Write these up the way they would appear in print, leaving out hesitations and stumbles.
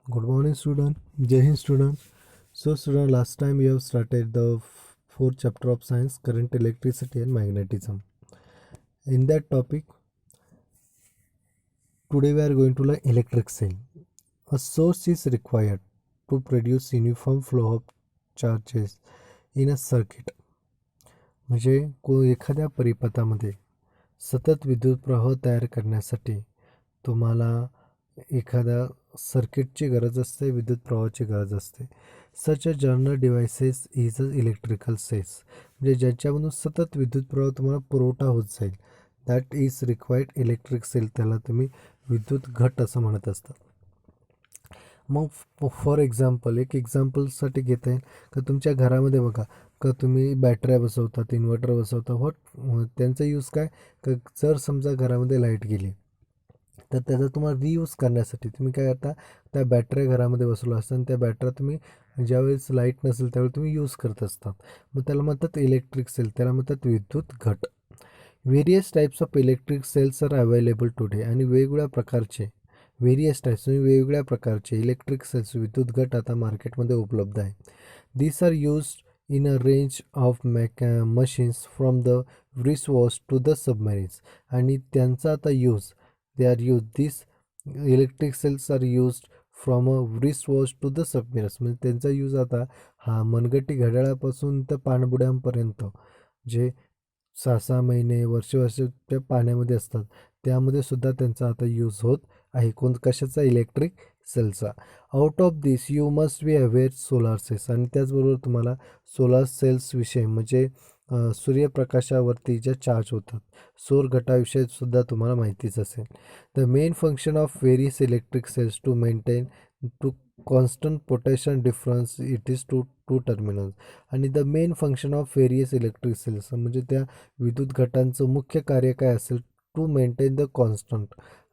Good morning, student. Jai Hind, student. So, student, last time we have started the fourth chapter of science, current, electricity, and magnetism. In that topic, today we are going to learn electric cell. A source is required to produce uniform flow of charges in a circuit. म्हणजे एखाद्या परिपथामध्ये सतत विद्युत प्रवाह तयार करण्यासाठी तुम्हाला एखाद्या सर्किटची गरज असते, विद्युत प्रवाहाची गरज असते. Such a journal devices is a electrical cells, म्हणजे ज्याच्यामधून सतत विद्युत प्रवाह तुम्हाला पुरवठा होत जाईल, that is required electric cell. त्याला तुम्ही विद्युत घट असं म्हणत असता. मग फॉर एक्झाम्पल, एक एक्झाम्पलसाठी घेता येईल का तुमच्या घरामध्ये बघा का तुम्ही बॅटऱ्या बसवतात, इन्व्हर्टर बसवता. त्यांचा यूज काय का जर समजा घरामध्ये लाईट गेली तर त्याचा तुम्हाला रियूज करण्यासाठी तुम्ही काय करता, त्या बॅटऱ्या घरामध्ये बसवल्या असतात आणि त्या बॅटऱ्या तुम्ही ज्यावेळेस लाईट नसेल त्यावेळी तुम्ही यूज करत असतात. मग त्याला म्हणतात इलेक्ट्रिक सेल, त्याला म्हणतात विद्युत घट. Various types of electric cells are available today, आणि वेगवेगळ्या प्रकारचे वेगवेगळ्या प्रकारचे इलेक्ट्रिक सेल्स, विद्युत घट आता मार्केटमध्ये उपलब्ध आहे. These are used in a range of machines from the wrist watch to the submarines. आणि त्यांचा आता use this electric cells are used from a wrist watch to the submarines. म्हणजे त्यांचा यूज आता मनगटी घड्याळापासून तर पाणबुड्यांपर्यंत जे 6-6 महिने वर्ष त्या पाण्यामध्ये असतात, त्यामध्ये सुद्धा त्यांचा आता यूज होत आहे. कशाचा? इलेक्ट्रिक सेलचा. Out of this you must be aware solar cells, आणि त्याचबरोबर तुम्हाला सोलार सेल्सविषयी म्हणजे सूर्यप्रकाशावरती ज्या चार्ज होतात, सौर घटाविषयी सुद्धा तुम्हाला माहितीच असेल. The main function of various electric cells to maintain to constant potential difference it is to terminals. आणि the main function of various electric cells म्हणजे त्या विद्युत घटांचं मुख्य कार्य काय असेल? टू मेंटेन द कॉन्स्टंट,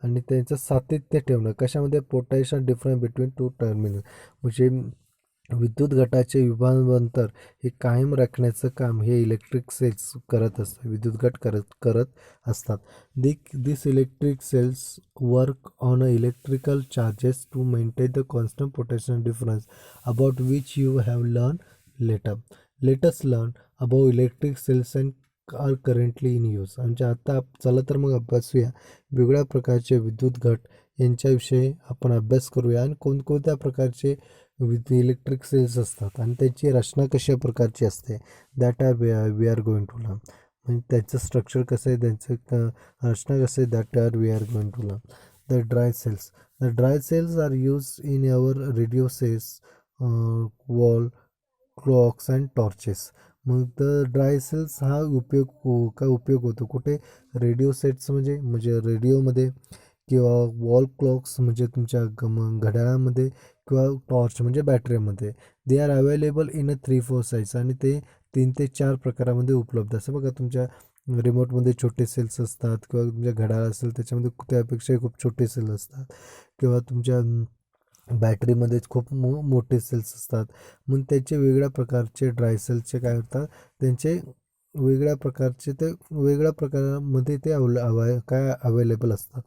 आणि त्यांचं सातत्य ठेवणं. कशामध्ये? Potential difference between two terminal, म्हणजे विद्युत घटाचे विभागांतर हे कायम राखण्याचं काम हे इलेक्ट्रिक सेल्स करत असतात, विद्युत घट करत असतात. This electric cells work on a electrical charges to maintain the constant potential difference about which you have learn later. Let's learn about electric cells and are currently in use. म्हणजे आता चला तर मग अभ्यासूया वेगवेगळ्या प्रकारचे विद्युत घट यांच्याविषयी आपण अभ्यास करूया, आणि कोणकोणत्या प्रकारचे इलेक्ट्रिक सेल्स असतात आणि त्याची रचना कशा प्रकारची असते, that are we are going to learn. म्हणजे त्याचं स्ट्रक्चर कसं आहे, त्यांचं रचना कसं आहे, that are we are going to learn. The dry cells. The dry cells are use in our radio cells, wall clocks and torches. मग the dry cells हा उपयोग होतो कुठे? रेडिओ सेट्स म्हणजे रेडिओमध्ये, किंवा वॉल क्लॉक्स म्हणजे तुमच्या घड्याळामध्ये, किंवा टॉर्च म्हणजे बॅटरीमध्ये. They are available in a 3-4 size, आणि ते 3 ते 4 प्रकारामध्ये उपलब्ध असं. बघा तुमच्या रिमोटमध्ये छोटे सेल्स असतात, किंवा तुमच्या घड्याळ असेल त्याच्यामध्ये त्यापेक्षाही खूप छोटे सेल असतात, किंवा तुमच्या बॅटरीमध्येच खूप मोठे सेल्स असतात. मग त्याचे वेगळ्या प्रकारचे ड्राय सेल्सचे काय होतात, त्यांचे वेगळ्या प्रकारामध्ये ते अवेलेबल असतात.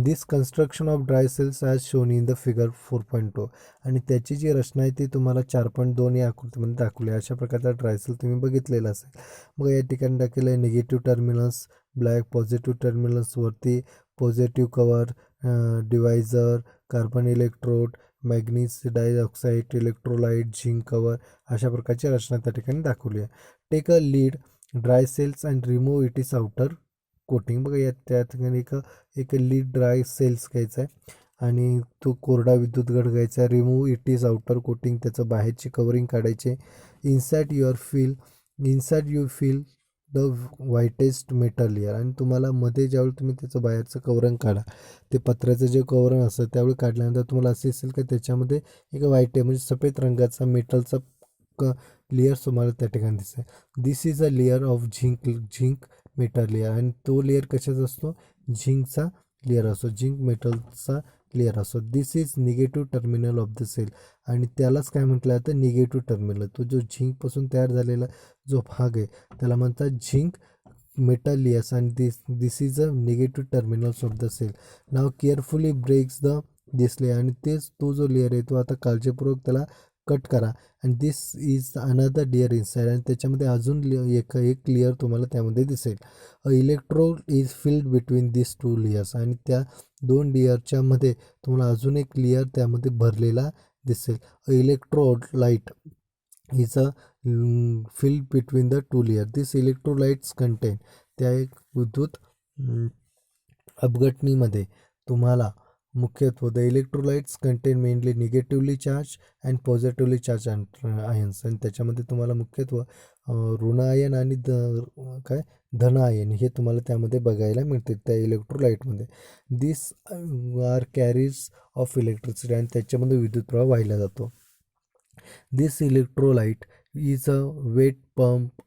This construction of dry cells as shown in the figure 4.2, आणि त्याची जी रचना आहे ती तुम्हाला 4.2 या आकृतीमध्ये दाखवली. अशा प्रकारचा ड्राय सेल तुम्ही बघितलेला असेल. मग या ठिकाणी दाखवलं आहे निगेटिव्ह टर्मिनल्स ब्लॅक, पॉझिटिव्ह टर्मिनल्सवरती positive cover, divisor, carbon electrode, manganese dioxide, electrolyte, zinc cover, अशा प्रकारची रचना त्या ठिकाणी दाखवली आहे. Take a lead dry cells and remove it is outer coating. बघा या त्या ठिकाणी एक लीड ड्राय सेल्स घ्यायचा आहे, आणि तो कोरडा विद्युत घट घ्यायचा. Remove it is outer coating, त्याचं बाहेरची कवरिंग काढायचे. Inside you feel the whitest metal layer, आणि तुम्हाला मध्ये ज्यावेळी तुम्ही त्याचं बाहेरचं कवरिंग काढा, ते पत्र्याचं जे कवरिंग असतं त्यावेळी काढल्यानंतर तुम्हाला असे दिसेल की त्याच्यामध्ये एक व्हाईट आहे म्हणजे सफेद रंगाचा मेटलचा लेअर तुम्हाला त्या ठिकाणी दिसेल. This is a layer of zinc metal layer, आणि तो लेअर कशाचा असतो? झिंकचा लेअर असतो, झिंक मेटलचा लेअर असतो. This is negative terminal of the cell, आणि त्यालाच काय म्हटलं जातं? Negative terminal. तो जो झिंकपासून तयार झालेला जो भाग आहे त्याला म्हणतात झिंक मेटल लेयर्स, आणि this is a negative terminals of the cell. नाव केअरफुली ब्रेक्स द दिसले आणि तेच तो जो लेअर आहे तो आता काळजीपूर्वक त्याला कट करा आणि this is another layer inside आणि त्याच्यामध्ये अजून एक लेअर तुम्हाला त्यामध्ये दिसेल. Electrode is filled between this two layers आणि त्या दोन लेअरच्या मध्ये तुम्हाला अजून एक लेअर त्यामध्ये भरलेला दिसेल. Electrode light is a field between the two layer. This electrolytes content त्या एक विद्युत अपघटनीमध्ये तुम्हाला मुख्यत्वे the electrolytes content mainly negatively charge and positively charge ions आणि त्याच्यामध्ये तुम्हाला मुख्यत्वे ऋण आयन आणि धन आयन हे तुम्हाला त्यामध्ये बघायला मिळते त्या इलेक्ट्रोलाइटमध्ये. This are carriers of electricity आणि त्याच्यामध्ये विद्युत प्रवाह वाहिला जातो. This electrolyte is a wet pump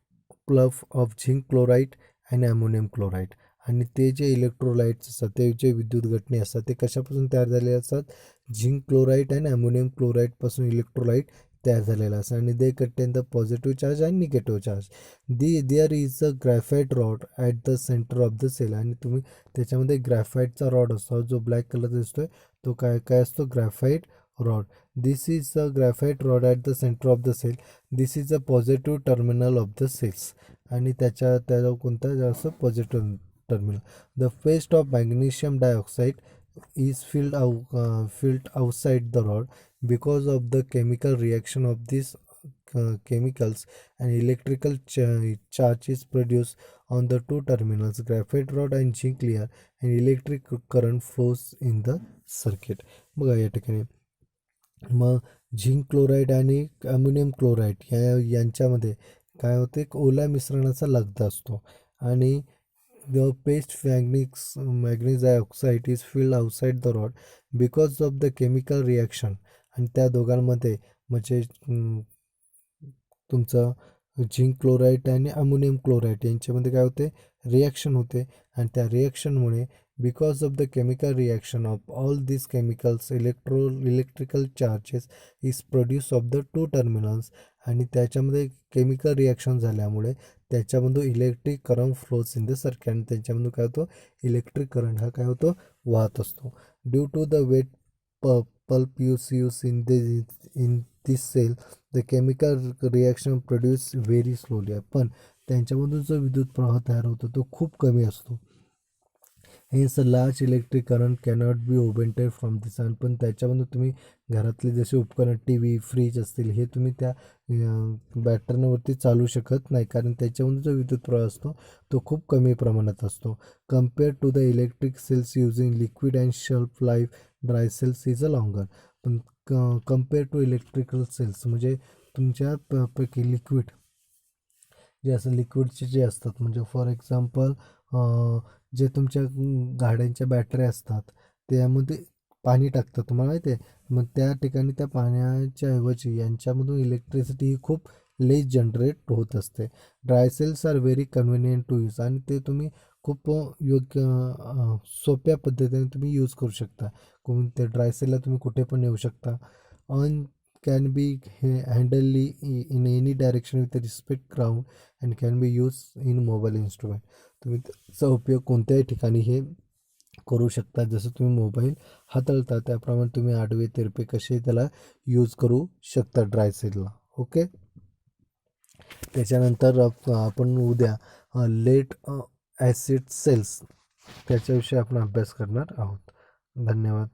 fluff of zinc chloride आणि अमोनियम क्लोराईड आणि ते जे इलेक्ट्रोलाइट्स असतात ते जे विद्युत घटने असतात ते कशापासून तयार झालेले असतात. झिंक क्लोराईड आणि अमोनियम क्लोराईडपासून इलेक्ट्रोलाइट तयार झालेला असतात आणि they contain the positive charge आणि negative charge. There is a graphite rod at the centre of the cell आणि तुम्ही त्याच्यामध्ये ग्रॅफाईटचा रॉड असतो जो ब्लॅक कलर दिसतोय तो काय असतो graphite rod. This is a graphite rod at the centre of the cell. This is a positive terminal of the cells आणि त्याचा कोणता जास्त positive terminal. The paste of magnesium dioxide is filled outside the rod because of the chemical reaction of these chemicals and electrical charge is produced on the two terminals graphite rod and zinc layer and electric current flows in the circuit. बघा या ठिकाणी मग zinc chloride आणि अम्युनियम chloride यांच्यामध्ये काय होते ओल्या मिश्रणाचा लगदा असतो आणि the paste manganese dioxide is filled outside the rod because of the chemical reaction आणि त्या दोघांमध्ये म्हणजे तुमचं झिंक क्लोराईड आणि अमोनियम क्लोराईड यांच्यामध्ये काय होते रिॲक्शन होते आणि त्या रिॲक्शनमुळे because of the chemical reaction of all this chemicals electrical charges is produce of the two terminals आणि त्याच्यामध्ये केमिकल रिॲक्शन झाल्यामुळे त्याच्यामधून electric current flows in the circuit आणि त्याच्यामधून काय होतो इलेक्ट्रिक करंट हा काय होतो वाहत असतो. Due to the wet pulp use in this cell the chemical reaction produce very slowly पण त्यांच्यामधून जो विद्युत प्रवाह तयार होतो तो खूप कमी असतो. हेच large electric current cannot be obtained from this आणि पण त्याच्यामधून तुम्ही घरातले जसे उपकरण टी व्ही फ्रीज असतील हे तुम्ही त्या बॅटरीवरती चालू शकत नाही कारण त्याच्यामधून जो विद्युत प्रवाह असतो तो खूप कमी प्रमाणात असतो. Compare to the electric cells using liquid and shelf life dry cells is a longer. पण कम्पेअर टू इलेक्ट्रिकल सेल्स म्हणजे तुमच्या पैकी लिक्विड जे असं लिक्विडचे जे असतात म्हणजे फॉर एक्झाम्पल जे तुमच्या गाड्यांच्या बॅटऱ्या असतात त्यामध्ये पाणी टाकतात तुम्हाला माहिती आहे मग त्या ठिकाणी त्या पाण्याच्या ऐवजी यांच्यामधून इलेक्ट्रिसिटी ही खूप लेस जनरेट होत असते. Dry cells are very convenient to use आणि ते तुम्ही खूप योग्य सोप्या पद्धतीने तुम्ही यूज करू शकता. ते ड्राय सेलला तुम्ही कुठे पण नेऊ शकता. On can be handled in any direction with respect ground and can be use in mobile instrument. तुम्ही त्याचा उपयोग कोणत्याही ठिकाणी हे करू शकता जसं तुम्ही मोबाईल हाताळता त्याप्रमाणे तुम्ही आडवे तिरपे कसे त्याला यूज करू शकता ड्राय सेलला. ओके. त्याच्यानंतर आपण उद्या लेट ॲसिड सेल्स त्याच्याविषयी आपण अभ्यास करणार आहोत. धन्यवाद.